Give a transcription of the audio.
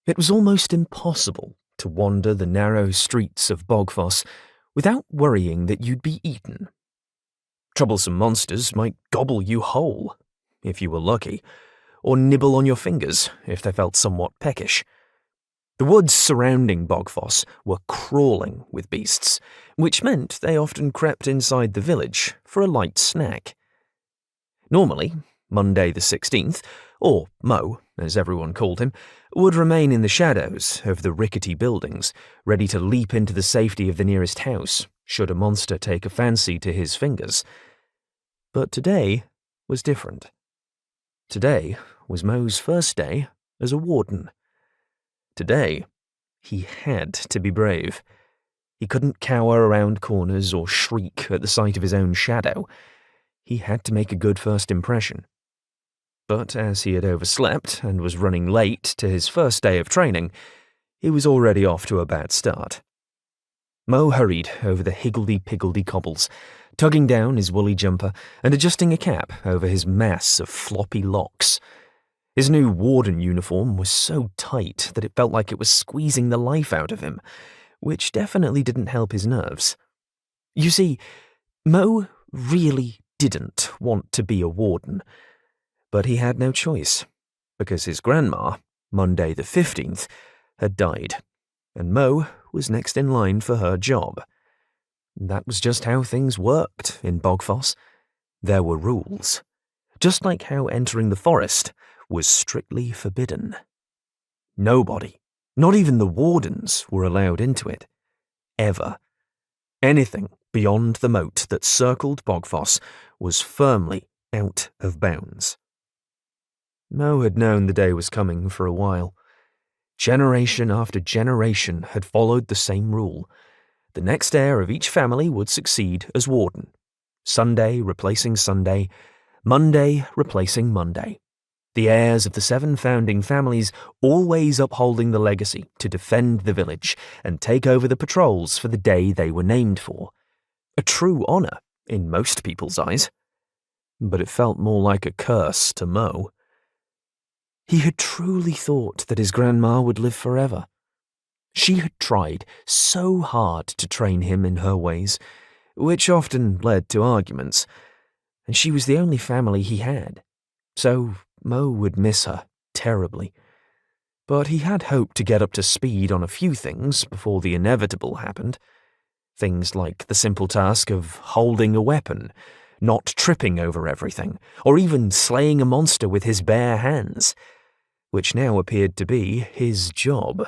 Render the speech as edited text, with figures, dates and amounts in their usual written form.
It was almost impossible to wander the narrow streets of Bogfoss without worrying that you'd be eaten. Troublesome monsters might gobble you whole, if you were lucky, or nibble on your fingers if they felt somewhat peckish. The woods surrounding Bogfoss were crawling with beasts, which meant they often crept inside the village for a light snack. Normally, Monday the 16th, or Mo, as everyone called him, would remain in the shadows of the rickety buildings, ready to leap into the safety of the nearest house, should a monster take a fancy to his fingers. But today was different. Today was Mo's first day as a warden. Today, he had to be brave. He couldn't cower around corners or shriek at the sight of his own shadow. He had to make a good first impression. But as he had overslept and was running late to his first day of training, he was already off to a bad start. Mo hurried over the higgledy-piggledy cobbles, tugging down his woolly jumper and adjusting a cap over his mass of floppy locks. His new warden uniform was so tight that it felt like it was squeezing the life out of him, which definitely didn't help his nerves. You see, Mo really didn't want to be a warden, but he had no choice, because his grandma, Monday the 15th, had died, and Mo was next in line for her job. That was just how things worked in Bogfoss. There were rules, just like how entering the forest was strictly forbidden. Nobody, not even the wardens, were allowed into it. Ever. Anything beyond the moat that circled Bogfoss was firmly out of bounds. Mo had known the day was coming for a while. Generation after generation had followed the same rule. The next heir of each family would succeed as warden. Sunday replacing Sunday, Monday replacing Monday. The heirs of the 7 founding families always upholding the legacy to defend the village and take over the patrols for the day they were named for. A true honor in most people's eyes. But it felt more like a curse to Mo. He had truly thought that his grandma would live forever. She had tried so hard to train him in her ways, which often led to arguments, and she was the only family he had, so Mo would miss her terribly. But he had hoped to get up to speed on a few things before the inevitable happened. Things like the simple task of holding a weapon, not tripping over everything, or even slaying a monster with his bare hands, which now appeared to be his job.